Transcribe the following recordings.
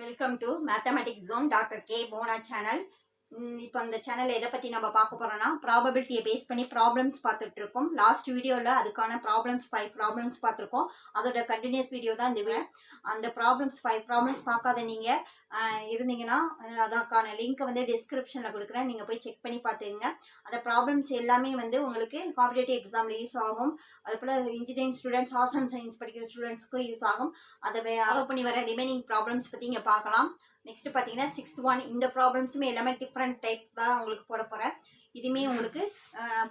Welcome to mathematics zone doctor K போனா channel. இப்போ இந்த சேனல் எதை பற்றி நம்ம பார்க்க போகிறோன்னா ப்ராபபிலிட்டியை பேஸ் பண்ணி ப்ராப்ளம்ஸ் பார்த்துட்டு இருக்கோம். லாஸ்ட் வீடியோவில் அதுக்கான ப்ராப்ளம்ஸ் 5 ப்ராப்ளம்ஸ் பார்த்துருக்கோம். அதோட கண்டினியூஸ் வீடியோ தான் இந்த வீடியோ. அந்த ப்ராப்ளம்ஸ் 5 ப்ராப்ளம்ஸ் பார்க்காத நீங்கள் இருந்தீங்கன்னா அதுக்கான லிங்க்கை வந்து டிஸ்கிரிப்ஷனில் கொடுக்குறேன். நீங்கள் போய் செக் பண்ணி பார்த்துங்க. அந்த ப்ராப்ளம்ஸ் எல்லாமே வந்து உங்களுக்கு காம்படேட்டிவ் எக்ஸாமில் யூஸ் ஆகும். அதுபோல் engineering students, arts and science படிக்கிற ஸ்டூடெண்ட்ஸ்க்கும் யூஸ் ஆகும். அதை ஃபாலோ பண்ணி வர ரிமைனிங் ப்ராப்ளம்ஸ் பற்றி இங்கே பார்க்கலாம். நெக்ஸ்ட் பார்த்தீங்கன்னா 6th one. இந்த ப்ராப்ளம்ஸுமே எல்லாமே டிஃப்ரெண்ட் டைப் தான் உங்களுக்கு போட போகிறேன். இதுவுமே உங்களுக்கு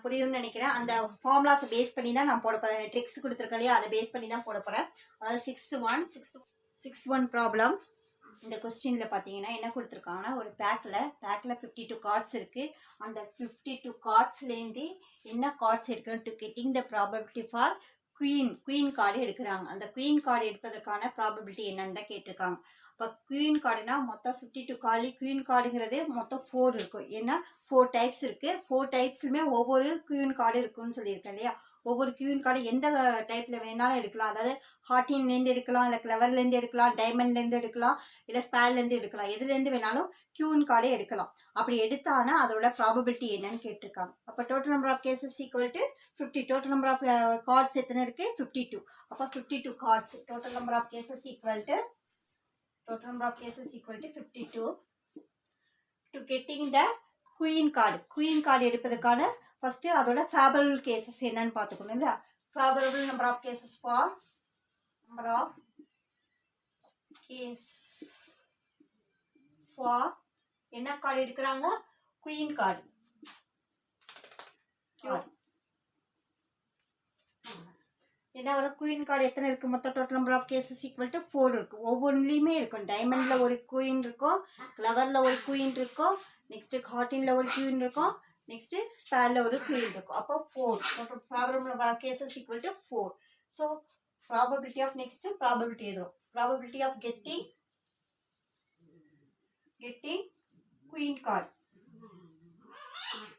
புரியும்னு நினைக்கிறேன். அந்த ஃபார்முலாஸை பேஸ் பண்ணி தான் நான் போட போகிறேன். ட்ரிக்ஸ் கொடுத்துருக்கேன் இல்லையா, அதை பேஸ் பண்ணி தான் போட போகிறேன். அதாவது 6th one ப்ராப்ளம். இந்த கொஸ்டினில் பார்த்தீங்கன்னா என்ன கொடுத்துருக்காங்கன்னா, ஒரு பேக்கில் 52 கார்ட்ஸ் இருக்குது. அந்த 52 கார்ட்ஸ்லேருந்து என்ன கார்ட்ஸ் எடுக்கணும் to getting the probability for queen card எடுக்கிறாங்க. அந்த குயின் கார்டு எடுப்பதற்கான ப்ராபபிலிட்டி என்னன்னு தான் கேட்டிருக்காங்க. இப்போ குயின் கார்டுனா மொத்தம் 52 கார்டு. குயின் கார்டுங்கிறது மொத்தம் 4 இருக்கும். ஏன்னா 4 டைப்ஸ் இருக்குது. 4 டைப்ஸுமே ஒவ்வொரு குயின் கார்டு இருக்குன்னு சொல்லியிருக்கேன் இல்லையா. ஒவ்வொரு குயின் கார்டு எந்த டைப்பில் வேணாலும் எடுக்கலாம். அதாவது ஹார்டின்லேருந்து எடுக்கலாம், இல்லை கிளவர்லேருந்து எடுக்கலாம், டைமண்ட்லேருந்து எடுக்கலாம், இல்லை ஸ்பேர்லேருந்து எடுக்கலாம். எதுலேருந்து வேணாலும் குயின் கார்டே எடுக்கலாம். அப்படி எடுத்தானா அதோட ப்ராபபிலிட்டி என்னன்னு கேட்டிருக்காங்க. அப்போ total number of cases equal to 50. Total number of cards எத்தனை இருக்குது? 52. அப்போ 52 cards. Total number of cases equal to 52 to getting the queen card. queen card எடுப்பதற்கான ஃபர்ஸ்ட் அதோட ஃபேவரபிள் கேசஸ் என்னன்னு பார்த்துக்கணும் இல்லையா. Favourable number of cases for என்ன card எடுக்கிறாங்க? Queen card. என்ன வரும்? குயின் கார்டு எத்தனை இருக்குது? மொத்தம் total number of cases equal to 4 இருக்குது. ஒவ்வொன்றுலேயுமே இருக்கும். டைமண்டில் ஒரு குயின் இருக்கும், கிளவரில் ஒரு குயின் இருக்கும், நெக்ஸ்ட்டு ஹார்டினில் ஒரு குயின் இருக்கும், நெக்ஸ்ட்டு ஸ்பேரில் ஒரு குயின் இருக்கும். அப்போ 4. Total favourable number of cases equal to 4. So probability of next probability எதுவும் probability of getting queen card.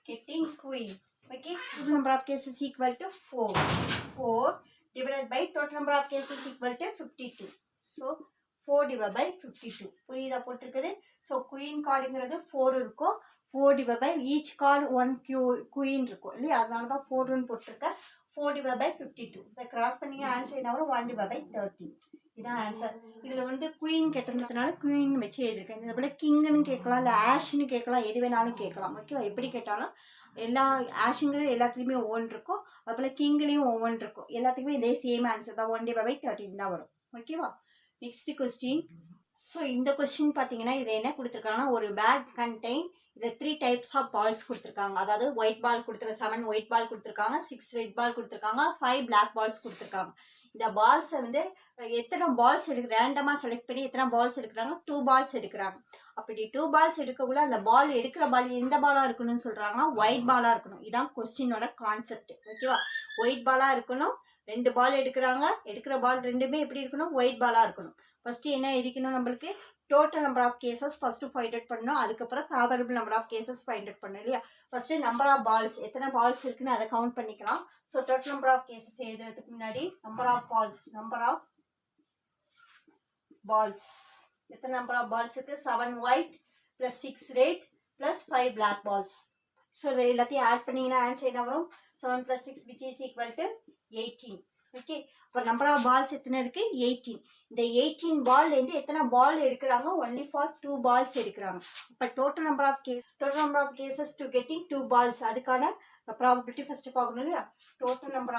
Getting queen. Okay, total number of cases equal to 4 divided by total number of cases equal to 52. So 4 divided by 52. புரியுதா போட்டிருக்குது. So queen கார்டுங்கிறது 4 இருக்கும். 4 divided by each card 1 queen இருக்கும் இல்லையா, அதனால தான் 4ன்னு போட்டிருக்கேன். 4 divided by 52. இதை cross பண்ணிங்க ஆன்சர் என்ன வரும்? 1 divided by 30. இதுதான் ஆன்சர். இதில் வந்து குயின் கேட்டதுனால குயின் வச்சு எழுதியிருக்கேன். இதில் போல கிங்குன்னு கேட்கலாம், இல்லை ஆஷ்ன்னு கேட்கலாம், எது வேணாலும் கேட்கலாம். ஓகேவா? எப்படி கேட்டாலும் எல்லா ஆஷுங்கிறது எல்லாத்துலேயுமே ஒவ்வொன்று இருக்கும். அதுபோல் கிங்லேயும் ஒவ்வொன்று இருக்கும். எல்லாத்துக்குமே இதே சேம் ஆன்சர் தான். 1 divided by 13 தான் வரும். ஓகேவா? Next question. ஸோ இந்த கொஸ்டின் பார்த்தீங்கன்னா இதில் என்ன கொடுத்துருக்காங்கன்னா, ஒரு பேக் கண்டெயின் இதில் 3 டைப்ஸ் ஆஃப் பால்ஸ் கொடுத்துருக்காங்க. அதாவது ஒயிட் பால் கொடுத்துருக்க 7 ஒயிட் பால் கொடுத்துருக்காங்க, 6 ரெட் பால் கொடுத்துருக்காங்க, 5 பிளாக் பால்ஸ் கொடுத்துருக்காங்க. இந்த பால்ஸை வந்து எத்தனை பால்ஸ் ரேண்டமாக செலக்ட் பண்ணி எத்தனை பால்ஸ் எடுக்கிறாங்க? 2 பால்ஸ் எடுக்கிறாங்க. அப்படி 2 பால்ஸ் எடுக்கக்குள்ள அந்த பால் எடுக்கிற பால் எந்த பாலாக இருக்கணும்னு சொல்கிறாங்கன்னா ஒயிட் பாலாக இருக்கணும். இதான் கொஸ்டினோட கான்செப்ட். ஓகேவா? ஒயிட் பாலாக இருக்கணும். 2 பால் எடுக்கிறாங்க. எடுக்கிற பால் ரெண்டுமே எப்படி இருக்கணும்? ஒயிட் பாலாக இருக்கணும். ஃபஸ்ட்டு என்ன எதிக்கணும்? நம்மளுக்கு total number of cases first find out பண்ணணும். அதுக்கப்புறம் favourable number of cases find out பண்ணணும் இல்லையா. ஃபஸ்ட்டு நம்பர் ஆஃப் பால்ஸ் எத்தனை பால்ஸ் இருக்குன்னு அதை கவுண்ட் பண்ணிக்கலாம். So total number of cases எழுதுறதுக்கு முன்னாடி நம்பர் ஆஃப் பால்ஸ் எத்தனை நம்பர் ஆஃப் பால்ஸ் இருக்குது? 7 white plus 6 red plus 5 black balls. So எல்லாத்தையும் ஆட் பண்ணிங்கன்னா ஆன்சர் என்ன வரும்? 7 + 6 which is equal to 18. Okay, இப்போ நம்பர் ஆஃப் பால்ஸ் எத்தனை இருக்குது? 18. இந்த 18 பால்லேருந்து எத்தனை பால் எடுக்கிறாங்க? ஒன்லி ஃபார் 2 பால்ஸ் எடுக்கிறாங்க. இப்போ total number of cases to getting 2 balls. அதுக்கான ப்ராபபிலிட்டி ஃபஸ்ட்டு பார்க்கணும் இல்லையா. Total number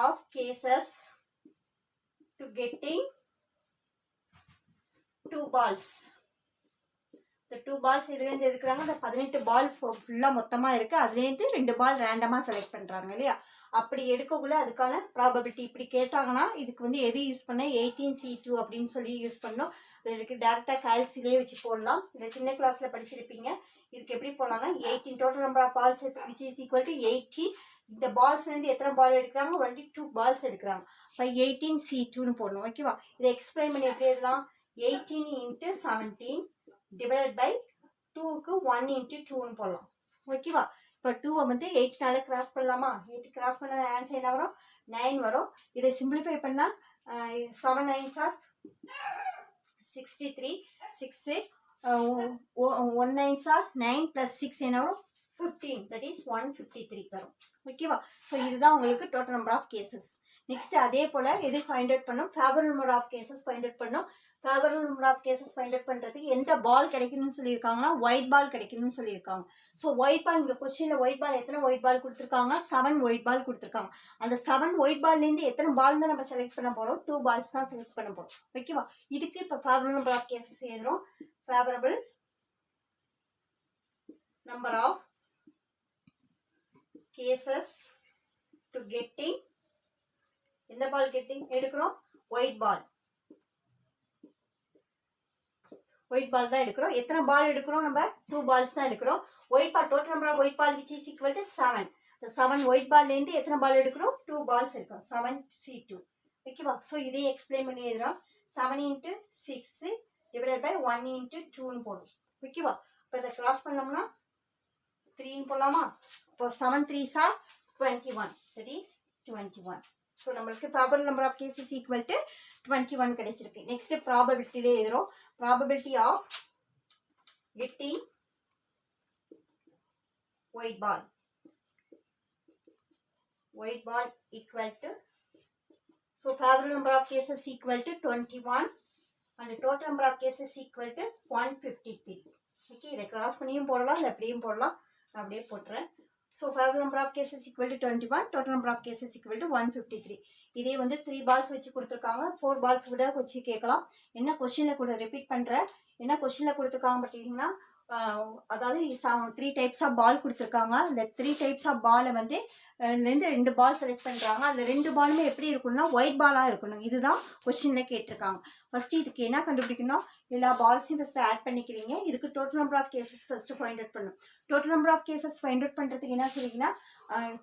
of cases to getting 2 balls. இந்த 2 பால்ஸ் இதுலேருந்து எடுக்கிறாங்க. அந்த 18 பால் ஃபுல்லாக மொத்தமாக இருக்குது. அதுலேருந்து 2 பால் ரேண்டமாக செலக்ட் பண்ணுறாங்க இல்லையா. அப்படி எடுக்கக்குள்ள அதுக்கான ப்ராபபிலிட்டி இப்படி கேட்டாங்கன்னா இதுக்கு வந்து எது யூஸ் பண்ண? 18C2 அப்படின்னு சொல்லி யூஸ் பண்ணோம். இதுக்கு டேரெக்டாக கால்சிலே வச்சு போடலாம். இதை சின்ன கிளாஸில் படிச்சிருப்பீங்க. இதுக்கு எப்படி போடலாம்னா 18 total number of balls which is equal to 18. இந்த பால்ஸ்லேருந்து எத்தனை பால் எடுக்கிறாங்க? ஒன்லி 2 பால்ஸ் எடுக்கிறாங்க. இப்போ 18C2ன்னு போடணும். ஓகேவா? இதை எக்ஸ்பிளைன் பண்ணி எப்படி எழுதலாம்? 18 × 17 டிவைடட் பை 2க்கு 1 × 2ன்னு போடலாம். ஓகேவா? இப்போ 2 வந்து 8னால கிராஸ் பண்ணலாமா? 8 கிராஸ் பண்ண ஆன்சர் என்ன வரும்? 9 வரும். இதை சிம்பிளிஃபை பண்ணால் 7 9s are 63 6 1 9s are 9 plus 6 என்ன வரும் 15, that is 153 வரும். ஓகேவா? ஸோ இதுதான் உங்களுக்கு total number of cases. Next அதே போல் எது ஃபைண்ட் அவுட் பண்ணோம், favourable number of cases find out பண்ணோம். Favourable number of cases find out பண்ணுறதுக்கு எந்த பால் கிடைக்கணும்னு சொல்லியிருக்காங்கன்னா ஒயிட் பால் கிடைக்கணும்னு சொல்லியிருக்காங்க. ஸோ ஒயிட் பால், இந்த கொஸ்டினில் ஒயிட் பால் எத்தனை ஒயிட் பால் கொடுத்துருக்காங்க, 7 ஒயிட் பால் கொடுத்துருக்காங்க. அந்த 7 ஒயிட் பால்லேருந்து எத்தனை பால் தான் நம்ம செலக்ட் பண்ண போகிறோம், 2 பால்ஸ் தான் செலக்ட் பண்ண போகிறோம். ஓகேவா? இதுக்கு இப்போ ஃபேவரபிள் நம்பர் ஆஃப் கேசஸ் எழுதுகிறோம். Favourable number of cases to getting, எந்த பால் கெட்டிங் எடுக்கிறோம், ஒயிட் பால். ஒயிட் பால் தான் எடுக்கிறோம். எத்தனை பால் எடுக்கிறோம், நம்ம 2 பால்ஸ் தான் எடுக்கிறோம். White ball, total number of white ball which is equal to 7. இந்த 7 ஒயிட் பால்லேருந்து எத்தனை பால் எடுக்கிறோம், 2 பால்ஸ் எடுக்கிறோம். 7C2. ஓகேவா? ஸோ இதை எக்ஸ்பிளைன் பண்ணி எழுதுறோம். 7 × 6 டிவைடட் பை 1 × 2ன்னு போடும். ஓகேவா? இப்போ இதை கிராஸ் பண்ணோம்னா 3ன்னு போடலாமா? இப்போ 7 3s are 21, that is 21. So நம்மளுக்கு probable number of cases equal to 21 கிடைச்சிருக்கு. நெக்ஸ்ட் ப்ராபபிலிட்டியிலே எழுதுறோம். Probability of getting white ball, white ball equal to, so probable number of cases equal to 21 and total number of cases equal to 153. Okay, இதை cross பண்ணியும் போடலாம், இல்லை எப்படியும் போடலாம். நான் அப்படியே போட்டுறேன். So favourable number of cases equal to 21, total number of cases equal to 153. இதே வந்து 3 பால்ஸ் வச்சு கொடுத்துருக்காங்க, 4 பால்ஸ் கூட வச்சு கேட்கலாம். என்ன கொஸ்டினில் கூட ரிப்பீட் பண்ணுறேன், என்ன கொஸ்டினில் கொடுத்துருக்காங்க பார்த்தீங்கன்னா, அதாவது 3 டைப்ஸ் ஆஃப் பால் கொடுத்துருக்காங்க. இந்த 3 டைப்ஸ் ஆஃப் பாலை வந்து 2 பால் செலக்ட் பண்ணுறாங்க. அதில் 2 பாலுமே எப்படி இருக்கணும்னா ஒயிட் பாலாக இருக்கணும். இதுதான் கொஸ்டினில் கேட்டிருக்காங்க. ஃபஸ்ட்டு இதுக்கு என்ன கண்டுபிடிக்கணும், எல்லா பால்ஸையும் ஃபஸ்ட்டு ஆட் பண்ணிக்கிறீங்க. இதுக்கு total number of cases first find out பண்ணணும். Total number of cases find out பண்ணுறதுக்கு என்ன சொல்லிங்கன்னா,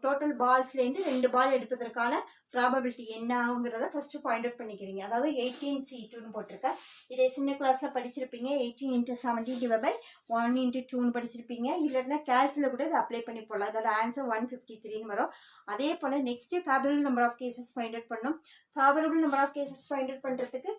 டோட்டல் பால்ஸ்லேருந்து 2 பால் எடுப்பதற்கான ப்ராபபிலிட்டி என்னங்கிறத ஃபஸ்ட்டு ஃபைண்ட் அவுட் பண்ணிக்கிறீங்க. அதாவது 18C2ன்னு போட்டிருக்கேன். இதை சின்ன கிளாஸில் படிச்சிருப்பீங்க. 18 × 17 டிவைட் பை 1 × 2ன்னு படிச்சிருப்பீங்க. இல்லைன்னா கேல்ஸில் கூட இதை அப்ளை பண்ணி போடலாம். இதோட ஆன்சர் 153ன்னு வரும். அதே போல் next favourable number of cases find out பண்ணணும். Favourable number of cases find out பண்ணுறதுக்கு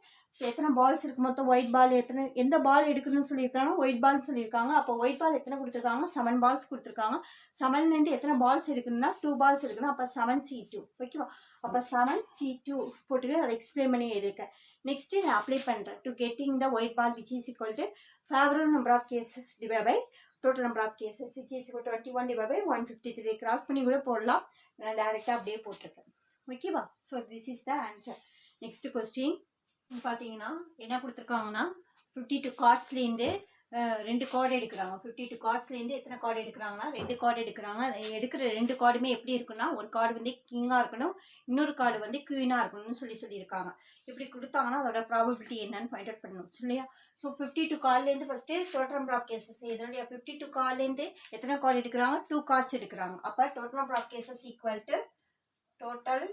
எத்தனை பால்ஸ் இருக்குது, மொத்தம் ஒயிட் பால் எந்த பால் எடுக்கணும்னு சொல்லியிருக்காங்க, ஒயிட் பால் சொல்லியிருக்காங்க. அப்போ ஒயிட் பால் எத்தனை கொடுத்துருக்காங்க, 7 பால்ஸ் கொடுத்துருக்காங்க. 7லேருந்து எத்தனை பால்ஸ் எடுக்கணும்னா 2 பால்ஸ் எடுக்கணும். அப்போ 7C2. ஓகேவா? அப்போ 7C2 போட்டு அதை எக்ஸ்பிளைன் பண்ணி எழுதியிருக்கேன். நெக்ஸ்ட்டு நான் அப்ளை பண்ணுறேன். To getting the white ball which is equal to favourable number of cases divide by total number of cases which is equal 21 divide by 153. Cross பண்ணி கூட போடலாம், நான் டேரெக்டாக அப்படியே போட்டிருக்கேன். ஓகேவா? So this is the answer. Next question பார்த்தீங்கன்னா என்ன கொடுத்துருக்காங்கன்னா, 52 கார்ட்ஸ்லேருந்து 2 கார்டு எடுக்கிறாங்க. 52 கார்ட்ஸ்லேருந்து எத்தனை கார்டு எடுக்கிறாங்கன்னா 2 கார்டு எடுக்கிறாங்க. எடுக்கிற 2 கார்டுமே எப்படி இருக்குன்னா, ஒரு கார்டு வந்து கிங்காக இருக்கணும், இன்னொரு கார்டு வந்து குவீனாக இருக்கணும்னு சொல்லியிருக்காங்க. இப்படி கொடுத்தாங்கன்னா அதோட ப்ராபபிலிட்டி என்னன்னு ஃபைண்ட் அவுட் பண்ணணும் இல்லையா? ஸோ 52 கார்ட்லேருந்து first total number of cases இதனுடைய 52 கார்ட்லேருந்து எத்தனை கார்டு எடுக்கிறாங்க, 2 கார்ட்ஸ் எடுக்கிறாங்க. அப்போ total number of cases equal to total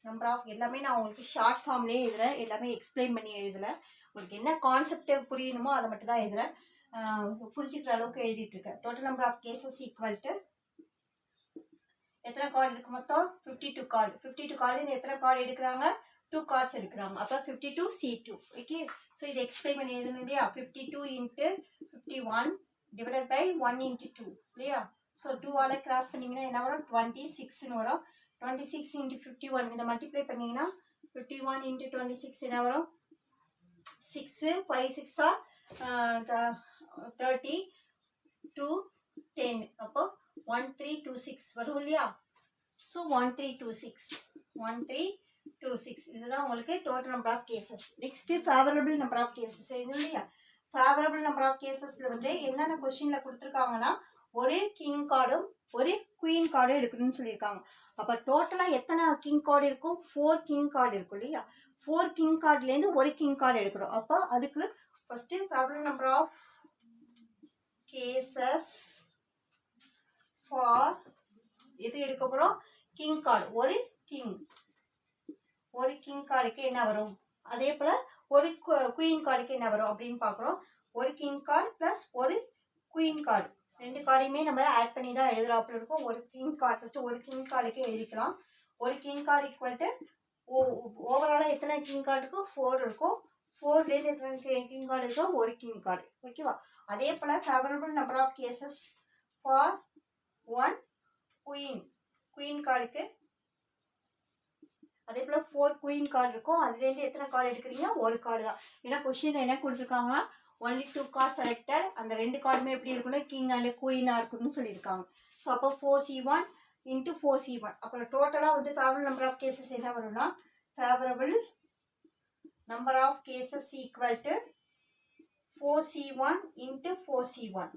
number of, எல்லாமே நான் உங்களுக்கு ஷார்ட் ஃபார்ம்லேயே எழுதுகிறேன், எல்லாமே எக்ஸ்பிளைன் பண்ணி எழுதலை. உங்களுக்கு என்ன கான்செப்ட் புரியணுமோ அதை மட்டும் தான் எழுதுகிறேன், புரிஞ்சுக்கிற அளவுக்கு எழுதிட்டுருக்கேன். Total number of cases equal to எத்தனை கார்டு இருக்குது, மொத்தம் 52 கார்டு. 52 கார்டுலேருந்து எத்தனை கார்டு எடுக்கிறாங்க, 2 கார்ட்ஸ் எடுக்கிறாங்க. அப்போ 52C2. ஓகே, ஸோ இதை எக்ஸ்பிளைன் பண்ணி எழுதணும் இல்லையா? 52 × 51 டிவைடட் பை 1 × 2 இல்லையா? ஸோ 2ஆல் கிராஸ் பண்ணிங்கன்னா என்ன வரும், 26ன்னு வரும். 26 × 51 இதை மல்டிப்ளை பண்ணிங்கன்னா 51 × 26 என்ன வரும், 6 5 6 30 2 10. அப்போ 1326 வரும் இல்லையா? ஸோ 1326 இதுதான் உங்களுக்கு total number of cases. Next favourable number of cases இது இல்லையா? ஃபேவரபிள் நம்பர் ஆஃப் கேசஸில் வந்து என்னென்ன கொஸ்டினில் கொடுத்துருக்காங்கன்னா, ஒரு கிங் கார்டும் ஒரு குயின் கார்டும் எடுக்கணும்னு சொல்லியிருக்காங்க. அப்போ டோட்டலாக எத்தனை கிங் கார்டு இருக்கும், 4 கிங் கார்டு இருக்கும் இல்லையா? 4 கிங் கார்டுலேருந்து ஒரு கிங் கார்டு எடுக்கிறோம். அப்போ அதுக்கு first favourable number of cases for எது எடுக்க போகிறோம், கிங் கார்டு. ஒரு கிங் கார்டுக்கு என்ன வரும், அதே போல் ஒரு குயின் கார்டுக்கு என்ன வரும் அப்படின்னு பார்க்குறோம். ஒரு கிங் கார்டு ப்ளஸ் ஒரு குயின் கார்டு, 2 கார்டையுமே நம்ம ஆட் பண்ணி தான் எழுதுறாப்புல இருக்கும். ஒரு கிங் கார்டு ஃபஸ்ட்டு ஒரு கிங் கார்டுக்கு எழுதிக்கலாம். ஒரு கிங் கார்டு ஈக்குவல் டு ஓவராலாக எத்தனை கிங் கார்டு இருக்கும், 4 இருக்கும். 4லேருந்து எத்தனை கிங் கார்டு இருக்கோ ஒரு கிங் கார்டு. ஓகேவா? அதே போல் favourable number of cases for 1 queen கார்டுக்கு அதே போல் 4 குயின் கார்டு இருக்கும். அதுலேருந்து எத்தனை கார்டு எடுக்கிறீங்க? ஒரு கார்டு தான். ஏன்னா கொஷின் என்ன கொடுத்துருக்காங்கன்னா ஒன்லி 2 கார்டு செலக்டட். அந்த 2 கார்டுமே எப்படி இருக்கணும்? கிங் அண்ட் குயினாக இருக்கணும்னு சொல்லியிருக்காங்க. ஸோ அப்போ 4C1 × 4C1. அப்புறம் டோட்டலாக வந்து ஃபேவரபிள் நம்பர் ஆஃப் கேசஸ் என்ன வரும்னா favourable number of cases equal to 4C1 × 4C1.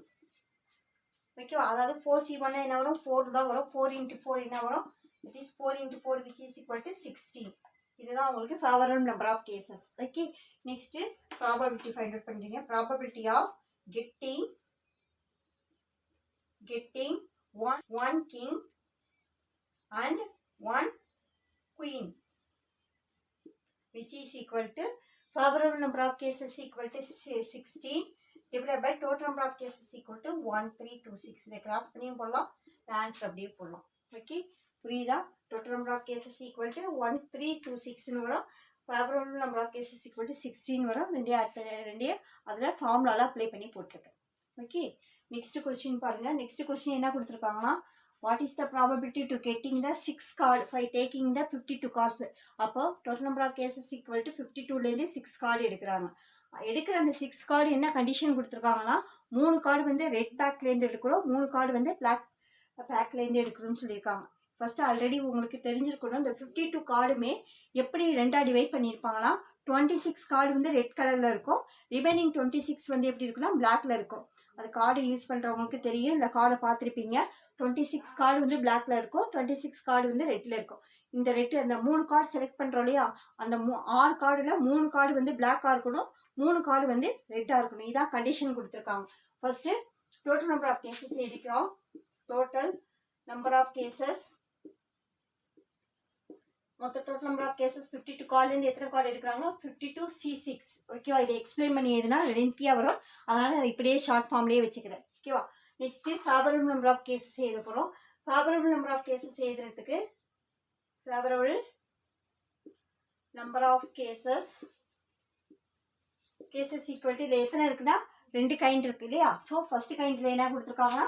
ஓகேவா? அதாவது 4C1 என்ன வரும்? 4 தான் வரும். 4 × 4 என்ன வரும்? It is 4 × 4 which is equal to 16. இதுதான் உங்களுக்கு favourable number of cases. Okay, next probability find out பண்ணுறீங்க. Probability of getting one king and 1 queen which is equal to favorable number of cases equal to 16 divided by total number of cases equal to 1326. இதை cross பண்ணியும் போடலாம், answer அப்படியே போடலாம். Okay, புரியுதா? total number of cases equal to 1326 வரும். favorable number of cases equal to 16 வரும். ரெண்டே அதில் ஃபார்முலாவில் அப்ளை பண்ணி போட்டிருக்கேன். ஓகே, நெக்ஸ்ட் கொஸ்டின் பாருங்கள். நெக்ஸ்ட் கொஸ்டின் என்ன கொடுத்துருக்காங்கன்னா what is the probability to getting the 6 card by taking the 52 cards? அப்போ total number of cases equal to 52லேருந்து 6 card எடுக்கிறாங்க. எடுக்கிற அந்த 6 கார்டு என்ன கண்டிஷன் கொடுத்துருக்காங்கன்னா 3 கார்டு வந்து ரெட் பேக்லேருந்து எடுக்கிறோம், 3 கார்டு வந்து பிளாக் பேக்லேருந்து எடுக்கிறோம்னு சொல்லியிருக்காங்க. ஃபஸ்ட்டு ஆல்ரெடி உங்களுக்கு தெரிஞ்சிருக்கணும், இந்த 52 கார்டுமே எப்படி ரெண்டாக டிவைட் பண்ணியிருப்பாங்கன்னா 26 கார்டு வந்து ரெட் கலரில் இருக்கும், ரிமைனிங் 26 வந்து எப்படி இருக்குன்னா பிளாக்ல இருக்கும். அது கார்டு யூஸ் பண்ணுறவங்களுக்கு தெரியும், இந்த கார்டை பார்த்துருப்பீங்க. 26 கார்டு வந்து பிளாக்ல இருக்கும், 26 கார்டு வந்து ரெட்டில் இருக்கும். இந்த ரெட்டு அந்த 3 கார்டு செலக்ட் பண்ணுறோம் இல்லையா, அந்த 6 கார்டில் 3 கார்டு வந்து பிளாக்காக இருக்கணும், 3 கார்டு வந்து ரெட்டாக இருக்கணும். இதான் கண்டிஷன் கொடுத்துருக்காங்க. First total number of cases எடுக்கிறோம். டோட்டல் நம்பர் ஆஃப் கேசஸ் மொத்த டோட்டல் நம்பர் ஆஃப் கேசஸ் 52 கார்டுலேருந்து எத்தனை கார்டு எடுக்கிறாங்க? 52C6. ஓகேவா? இதை எக்ஸ்பிளைன் பண்ணி எதுனா லென்த்தியாக வரும், அதனால் அதை இப்படியே ஷார்ட் ஃபார்ம்லேயே வச்சுக்கிறேன். ஓகேவா? Next favourable number of cases எழுத போகிறோம். ஃபேவரபிள் நம்பர் ஆஃப் கேசஸ் எழுதுறதுக்கு favourable number of cases equal to இதில் எத்தனை இருக்குன்னா 2 கைண்ட் இருக்குது இல்லையா? ஸோ ஃபஸ்ட்டு கைண்டில் என்ன கொடுத்துருக்காங்கன்னா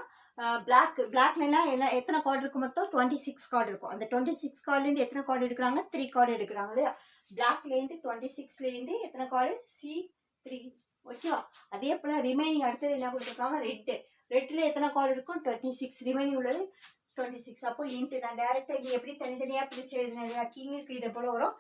பிளாக்லன்னா என்ன எத்தனை கார்டு இருக்கும்? மொத்தம் 26 கார்டு இருக்கும். அந்த 26 கார்டுலேருந்து எத்தனை கார்டு எடுக்கிறாங்க? 3 கார்டு எடுக்கிறாங்க இல்லையா? பிளாக்லேருந்து 26லேருந்து எத்தனை கார்டு? C3. ஓகேவா? அதே போல் ரிமைனிங் அடுத்தது என்ன கொடுத்துருக்காங்க? ரெட்டில் எத்தனை கார்டு இருக்கும்? 26. ரிமைனிங் உள்ளது 26. அப்போ இன்ட்டு நான் டேரெக்டாக இங்கே எப்படி தனித்தனியாக பிரித்து எழுதினேன் இல்லையா? கிங்குக்கு இதை போல் வரும்,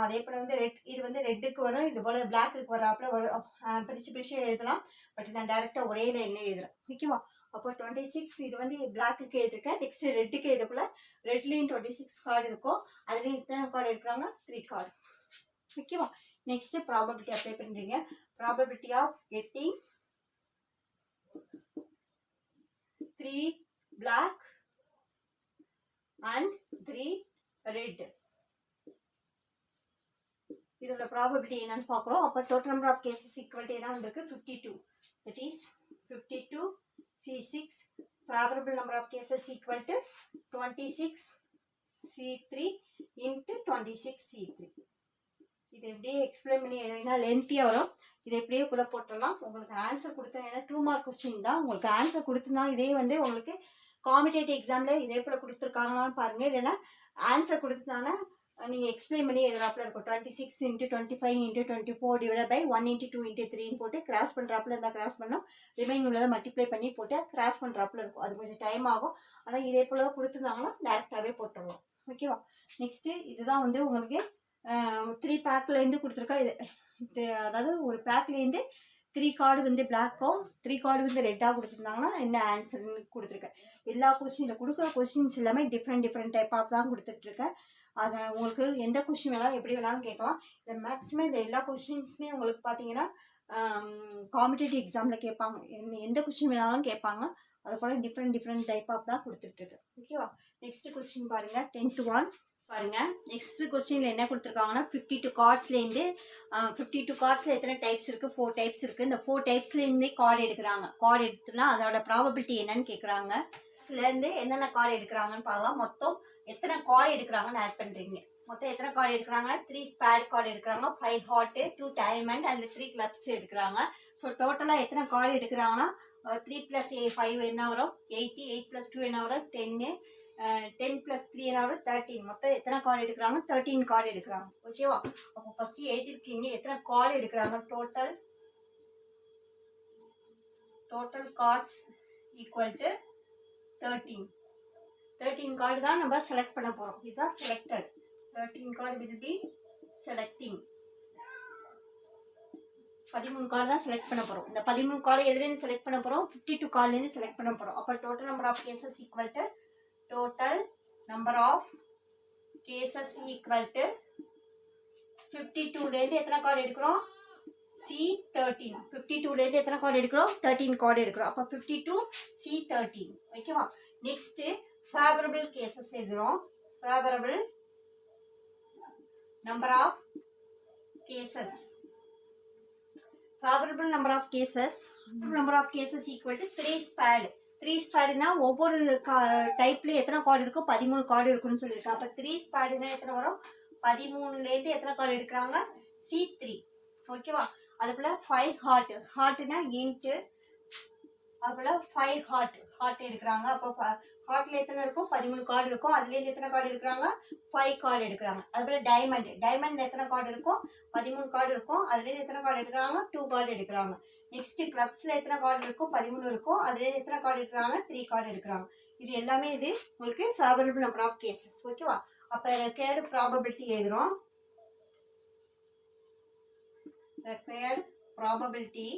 அதே போல் வந்து இது வந்து ரெட்டுக்கு வரும், இது போல் பிளாக்குக்கு வராப்பில் வரும். பிரித்து எழுதலாம், பட் நான் டேரெக்டாக ஒரே லைனில் எழுதுறேன். ஓகேவா? அப்போ 26 இது வந்து பிளாக்குக்கு எழுதிருக்கேன். நெக்ஸ்ட்டு ரெட்டுக்கு இது போல் ரெட்லேயும் 26 கார்டு இருக்கும், அதுலேயும் எத்தனை கார்டு எடுக்கிறாங்க? 3 கார்டு. ஓகேவா? நெக்ஸ்ட்டு ப்ராபபிலிட்டி அப்ளை பண்ணுறீங்க. Probability of getting 3 black and 3 red. இதோட ப்ராபபிலிட்டி என்னன்னு பார்க்குறோம். அப்போ total number of cases equal to என்ன வந்திருக்கு? 52. That is 52C6. Favourable number of cases equal to 26C3 × 26C3. இது எப்படியே எக்ஸ்பிளைன் பண்ணி ஏன்னா லென்த்தியாக வரும், இதை எப்படியே கூட போட்டுடலாம். உங்களுக்கு ஆன்சர் கொடுத்தேன், ஏன்னா 2 மார்க் கொஸ்டின் தான். உங்களுக்கு ஆன்சர் கொடுத்துருந்தா இதே வந்து உங்களுக்கு காம்படேட்டிவ் எக்ஸாமில் இதே போல் கொடுத்துருக்காங்களான்னு பாருங்கள். இல்லைன்னா ஆன்சர் கொடுத்துருந்தாங்கன்னா நீங்கள் எக்ஸ்பிளைன் பண்ணி எதிராப்பில் இருக்கும். 26 × 25 × 24 டிவைட் பை 1 × 2 × 3 போட்டு கிராஸ் பண்ணுறாப்பில் இருந்தால் கிராஸ் பண்ணோம், ரிமைனிங் உள்ளதை மல்டிப்ளை பண்ணி போட்டு கிராஸ் பண்ணுறாப்பில் இருக்கும். அது கொஞ்சம் டைம் ஆகும், ஆனால் இதே போல் கொடுத்துருந்தாங்கன்னா டேரெக்டாகவே போட்டுடலாம். ஓகேவா? நெக்ஸ்ட்டு இதுதான் வந்து உங்களுக்கு 3 பேக்லேருந்து கொடுத்துருக்கா. இது அதாவது ஒரு பேக்லேருந்து 3 கார்டு வந்து பிளாக்கும் 3 கார்டு வந்து ரெட்டாக கொடுத்துருந்தாங்கன்னா என்ன ஆன்சர்னு கொடுத்துருக்கேன். எல்லா கொஸ்டினில் கொடுக்குற கொஸ்டின்ஸ் எல்லாமே டிஃப்ரெண்ட் டைப் ஆஃப் தான் கொடுத்துட்ருக்கேன். அதை உங்களுக்கு எந்த கொஸ்டின் வேணாலும் எப்படி வேணாலும் கேட்கலாம். இந்த மேக்ஸிமம் இந்த எல்லா கொஸ்டின்ஸுமே உங்களுக்கு பார்த்தீங்கன்னா காம்படேட்டிவ் எக்ஸாமில் கேட்பாங்க, எந்த கொஸ்டின் வேணாலும் கேட்பாங்க. அது போல் டிஃப்ரெண்ட் டைப் ஆஃப் தான் கொடுத்துட்ருக்கு. ஓகேவா? நெக்ஸ்ட் கொஸ்டின் பாருங்கள். 10th one பாருங்கள். நெக்ஸ்ட் கொஸ்டினில் என்ன கொடுத்துருக்காங்கன்னா 52 கார்ட்ஸ்லேருந்து 52 கார்ட்ஸில் எத்தனை டைப்ஸ் இருக்குது? 4 டைப்ஸ் இருக்குது. இந்த 4 டைப்ஸ்லேருந்தே கார்டு எடுக்கிறாங்க. கார்டு எடுத்துனா அதோட ப்ராபபிலிட்டி என்னன்னு கேட்குறாங்க. இதுலேருந்து என்னென்ன கார்டு எடுக்கிறாங்கன்னு பார்க்கலாம். மொத்தம் எத்தனை கார்டு எடுக்கிறாங்கன்னு ஆட் பண்ணுறீங்க. மொத்தம் எத்தனை கார்டு எடுக்கிறாங்க? 3 ஸ்பேர் கார்டு எடுக்கிறாங்க, 5 ஹார்ட்டு, 2 டைமண்ட் அண்ட் 3 கிளப்ஸ் எடுக்கிறாங்க. ஸோ டோட்டலாக எத்தனை கார்டு எடுக்கிறாங்கன்னா 3 + 5 என்ன வரும்? 80, 8 + 2 என்ன வரும்? 10, 10 + 3 என்ன வரும்? 13. மொத்தம் எத்தனை கார்டு எடுக்கிறாங்க? 13 கார்டு எடுக்கிறாங்க. ஓகேவா? அப்போ ஃபஸ்ட்டு எழுதிருக்கீங்க எத்தனை கார்டு எடுக்கிறாங்க. டோட்டல் கார்ட்ஸ் ஈக்குவல் டு 13 கார்டு தான் நம்ம செலக்ட் பண்ண போகிறோம். இதுதான் selected. 13 card will be selecting. 13 card தான் செலக்ட் பண்ண போகிறோம். இந்த 13 கார்டு எதுலேருந்து செலக்ட் பண்ண போகிறோம்? 52 கார்டுலேருந்து செலக்ட் பண்ண போகிறோம். அப்போ total number of cases equal to total number of cases equal to 52லேருந்து எத்தனை கார்டு எடுக்கிறோம்? C13. 52லேருந்து எத்தனை கார்டு எடுக்கிறோம்? 13 கார்டு எடுக்கிறோம். அப்போ 52 C13. ஓகேவா? நெக்ஸ்ட்டு ஃபேவரபிள் கேசஸ் எழுதுகிறோம். Favourable number of cases. Favorable number of cases equal to 3 spared. 3 sparedனா ஒவ்வொரு டைப்ல எத்தனை கார்டு இருக்கோ 13 கார்டு இருக்குன்னு சொல்லியிருக்காங்க. அப்போ 3 sparedனா எத்தனை வரும்? 13லேருந்து எத்தனை கார்டு எடுக்கிறாங்க? C3. ஓகேவா? அதுபோல் 5 ஹார்ட்னா இன்ட்டு அதுபோல் 5 ஹார்ட் எடுக்கிறாங்க. அப்போ ஹார்ட்டில் எத்தனை இருக்கும்? 13 கார்டு இருக்கும். அதுலேருந்து எத்தனை கார்டு எடுக்கிறாங்க? 5 கார்டு எடுக்கிறாங்க. அதுபோல் டைமண்ட் எத்தனை கார்டு இருக்கும்? 13 கார்டு இருக்கும். அதுலேருந்து எத்தனை கார்டு எடுக்கிறாங்க? 2 கார்டு எடுக்கிறாங்க. நெக்ஸ்ட்டு கிளப்ஸில் எத்தனை கார்டு இருக்கும்? 13 இருக்கும். அதுலேருந்து எத்தனை கார்டு எடுக்கிறாங்க? 3 கார்டு எடுக்கிறாங்க. இது எல்லாமே இது உங்களுக்கு ஃபேவரபிள் நம்பர் ஆஃப் கேசஸ். ஓகேவா? அப்போ ரெக்வயர்டு ப்ராபபிலிட்டி எழுதுகிறோம். required probability.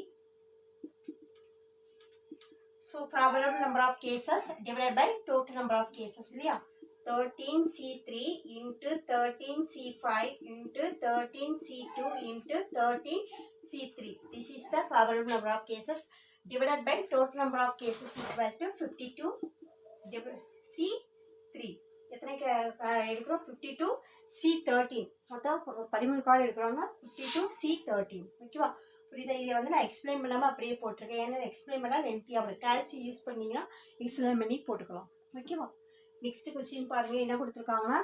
So favorable number of cases divided by total number of cases. 13C3 into 13C5 into 13C2 into 13C3. This is the favorable number of cases divided by total number of cases equal to 52 C3. எத்தனை எடுக்கிறோம்? 52 C13. மொத்தம் 13 card எடுக்கிறாங்க. 52 C13. ஓகேவா? புரியுதா? இதை வந்து நான் explain பண்ணாமல் அப்படியே போட்டிருக்கேன். ஏன்னா எக்ஸ்பிளைன் பண்ணால் லென்த்தியாக வரும். கேல்சி யூஸ் பண்ணிங்கன்னா எக்ஸ்பிளைன் பண்ணி போட்டுக்கலாம். ஓகேவா? நெக்ஸ்ட் கொஸ்டின் பாருங்கள். என்ன கொடுத்துருக்காங்கன்னா,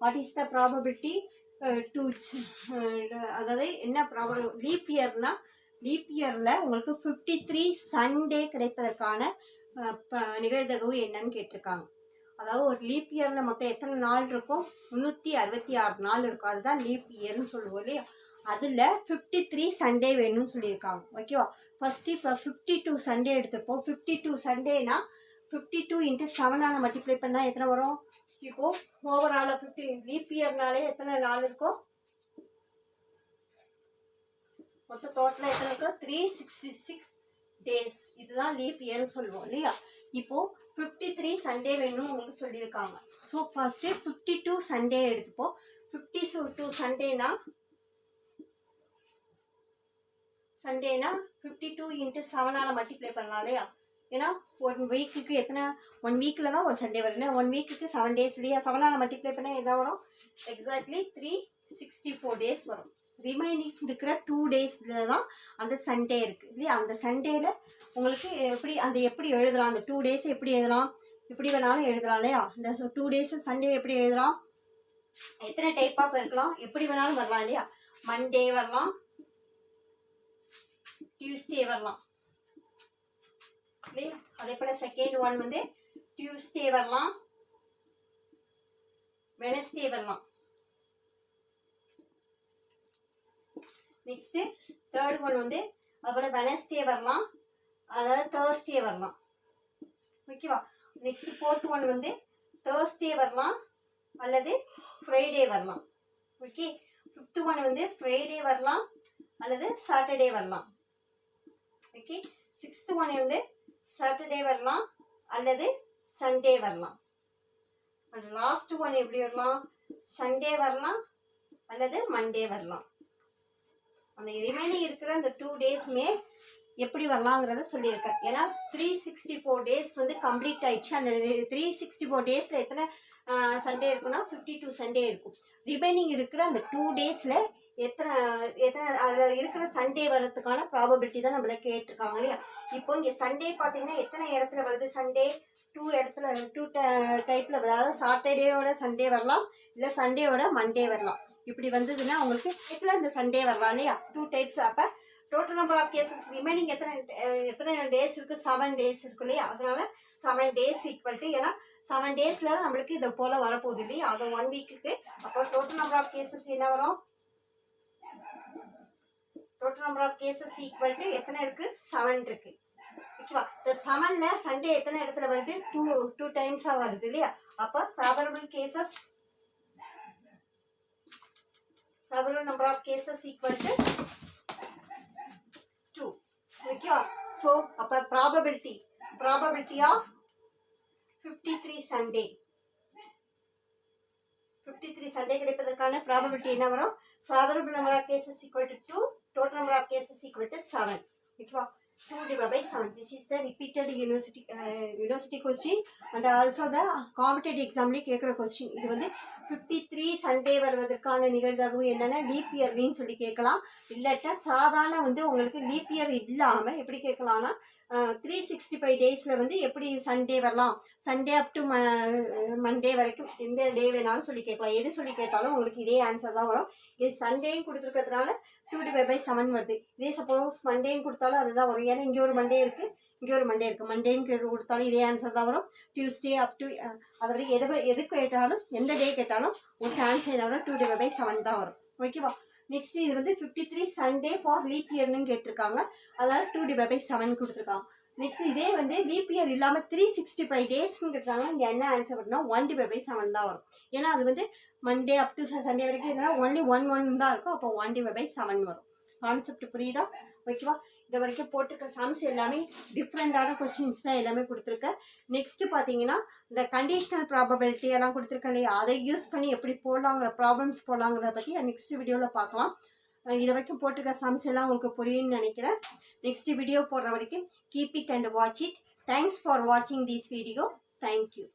what is the probability to, அதாவது என்ன ப்ராபபிள் லீப் இயர்னா, லீப் இயரில் உங்களுக்கு 53 சண்டே கிடைப்பதற்கான நிகழ்தகவு என்னன்னு கேட்டிருக்காங்க. அதாவது ஒரு லீப் இயரில் மொத்தம் எத்தனை நாள் இருக்கும்? 366 நாள் இருக்கும். அதுதான் லீப் இயர்னு சொல்லுவோம் இல்லையா? அதில் 53 சண்டே வேணும்னு சொல்லியிருக்காங்க. ஓகேவா? ஃபஸ்ட்டு இப்போ 52 சண்டே எடுத்துப்போம். 52 சண்டேனா 52 × 7 மல்டிப்ளை பண்ணால் எத்தனை வரும்? இப்போது ஓவரால் 50 லீப் இயர்னாலே எத்தனை நாள் இருக்கும்? மொத்தம் டோட்டலாக எத்தனை இருக்கும்? 366 டேஸ். இதுதான் லீப் இயர்னு சொல்லுவோம் இல்லையா? இப்போது 53 சண்டே வேணும்னு உங்களுக்கு சொல்லியிருக்காங்க. ஸோ ஃபஸ்ட்டு 52 சண்டே எடுத்துப்போம். 52 சண்டேனா 52 × 7 மல்டிப்ளை பண்ணலாம் இல்லையா? ஏன்னா 1 வீக்குக்கு எத்தனை, 1 வீக்கில் தான் ஒரு சண்டே வருது. 1 வீக்குக்கு 7 டேஸ் இல்லையா? 7 மல்டிப்ளை பண்ணால் எதா வரும்? எக்ஸாக்ட்லி 364 டேஸ் வரும். ரிமைனிங் இருக்கிற 2 டேஸில் தான் அந்த சண்டே இருக்குது இல்லையா? அந்த சண்டேயில் உங்களுக்கு எப்படி எழுதலாம்? அந்த 2 டேஸ் எப்படி எழுதலாம்? எப்படி வேணாலும் எழுதலாம் இல்லையா? இந்த 2 டேஸ் சண்டே எப்படி எழுதலாம்? எத்தனை டைப் ஆஃப் இருக்கலாம்? எப்படி வேணாலும் வரலாம் இல்லையா? மண்டே வரலாம், டியூஸ்டே வரலாம் இல்லையா? அதே போல் செகண்ட் ஒன் வந்து டியூஸ்டே வரலாம், வெனஸ்டே வரலாம். நெக்ஸ்ட்டு தேர்ட் ஒன் வந்து அதுபோல் வெனஸ்டே வரலாம், அதாவது தேர்ஸ்டே வரலாம். ஓகேவா? நெக்ஸ்ட்டு ஃபோர்த் ஒன் வந்து தேர்ஸ்டே வரலாம் அல்லது ஃப்ரைடே வரலாம். ஓகே. ஃபிஃப்த்து ஒன் வந்து ஃப்ரைடே வரலாம் அல்லது சாட்டர்டே வரலாம். ஓகே. சிக்ஸ்த்து ஒன் வந்து சாட்டர்டே வரலாம் அல்லது சண்டே வரலாம். லாஸ்ட் ஒன் எப்படி வரலாம்? சண்டே வரலாம் அல்லது மண்டே வரலாம். அந்த ரிமைனிங் இருக்கிற அந்த 2 டேஸுமே எப்படி வரலாங்கிறத சொல்லியிருக்கேன். ஏன்னா 364 டேஸ் வந்து கம்ப்ளீட் ஆயிடுச்சு. அந்த 364 டேஸில் எத்தனை சண்டே இருக்குன்னா 52 சண்டே இருக்கும். ரிமைனிங் இருக்கிற அந்த 2 டேஸில் எத்தனை அதில் இருக்கிற சண்டே வர்றதுக்கான ப்ராபபிலிட்டி தான் நம்மள கேட்டிருக்காங்க இல்லையா? இப்போ இங்கே சண்டே பார்த்தீங்கன்னா எத்தனை இடத்துல வருது? சண்டே டூ டைப்பில், அதாவது சாட்டர்டேவோட சண்டே வரலாம், இல்லை சண்டேவோட மண்டே வரலாம். இப்படி வந்ததுன்னா உங்களுக்கு இதில் இந்த சண்டே வரலாம் இல்லையா, 2 டைப்ஸ். அப்போ total number of cases remaining எத்தனை டேஸ் இருக்குது, 7 டேஸ் இருக்கு இல்லையா. அதனால 7 டேஸ் ஈக்குவல் டு, ஏன்னா 7 டேஸில் நம்மளுக்கு இதை போல் வரப்போகுது இல்லையா, அது 1 வீக்குக்கு. அப்போ டோட்டல் நம்பர் ஆஃப் கேசஸ் என்ன வரும், total number of cases equal to எத்தனை இருக்குது, 7 இருக்குது. ஓகேவா. இந்த 7ல் சண்டே எத்தனை இடத்துல வருது, 2 டைம்ஸாக வருது இல்லையா. அப்போ probable number of cases equal to 2. ஓகேவா. ஸோ அப்போ ப்ராபபிலிட்டி ஆஃப் 53 சண்டே கிடைப்பதற்கான ப்ராபபிலிட்டி என்ன வரும், probable number of cases equal to 2, total number of cases equal to 7. ஓகேவா. 2 divided by 7. This is the repeated university question and also the competitive examல கேட்குற question. இது வந்து 53 Sunday வருவதற்கான நிகழ்தகவு என்னென்னா லீப் இயர்னு சொல்லி கேட்கலாம். இல்லாட்டா சாதாரண வந்து உங்களுக்கு லீப் இயர் இல்லாமல் எப்படி கேட்கலாம்னா 365 டேஸில் வந்து எப்படி சண்டே வரலாம், சண்டே அப் டு மண்டே வரைக்கும் எந்த டே வேணாலும் சொல்லி கேட்கலாம். எது சொல்லி கேட்டாலும் உங்களுக்கு இதே ஆன்சர் தான் வரும். இது சண்டேன்னு கொடுத்துருக்கிறதுனால 2 divided by 7 வருது. இதே சப்போஸ் மண்டேன்னு கொடுத்தாலும் அதுதான் வரும். ஏன்னா இங்கே ஒரு மண்டே இருக்குது, மண்டேன்னு கொடுத்தாலும் இதே ஆன்சர் தான் வரும். டியூஸ்டே அப் டு அது வரைக்கும் எது கேட்டாலும், எந்த டே கேட்டாலும் உங்களுக்கு ஆன்சர் என்ன வரும், 2 divided by 7 தான் வரும். ஓகேவா. நெக்ஸ்ட் இது வந்து 53 சண்டே ஃபார் லீப் இயர்னு கேட்டிருக்காங்க, அதனால் 2 divided by 7 கொடுத்துருக்காங்க. நெக்ஸ்ட் இதே வந்து லீப் இயர் இல்லாமல் 365 டேஸ்ன்னு கேட்டாங்க, இங்கே என்ன ஆன்சர் வரும்னா 1 divided by 7 தான் வரும். ஏன்னா அது வந்து மண்டே அப் டு சண்டே வரைக்கும் என்னன்னா ஒன்லி 1 தான் இருக்கும். அப்போ 1 divided by 7 வரும். கான்செப்ட் புரியுதா. ஓகேவா. இது வரைக்கும் போட்டிருக்க சம்ஸ் எல்லாமே டிஃப்ரெண்டான கொஸ்டின்ஸ் தான் எல்லாமே கொடுத்துருக்கேன். நெக்ஸ்ட்டு பார்த்தீங்கன்னா இந்த கண்டிஷனல் ப்ராபபிலிட்டி எல்லாம் கொடுத்துருக்கேன் இல்லையா, அதை யூஸ் பண்ணி எப்படி ப்ராப்ளம்ஸ் போடலாங்கிறத பற்றி நெக்ஸ்ட் வீடியோவில் பார்க்கலாம். இது வரைக்கும் போட்டிருக்க சம்ஸ் எல்லாம் உங்களுக்கு புரியும்னு நினைக்கிறேன். நெக்ஸ்ட் வீடியோ போடுற வரைக்கும் keep it and watch it. Thanks for வாட்சிங் திஸ் வீடியோ. தேங்க்யூ.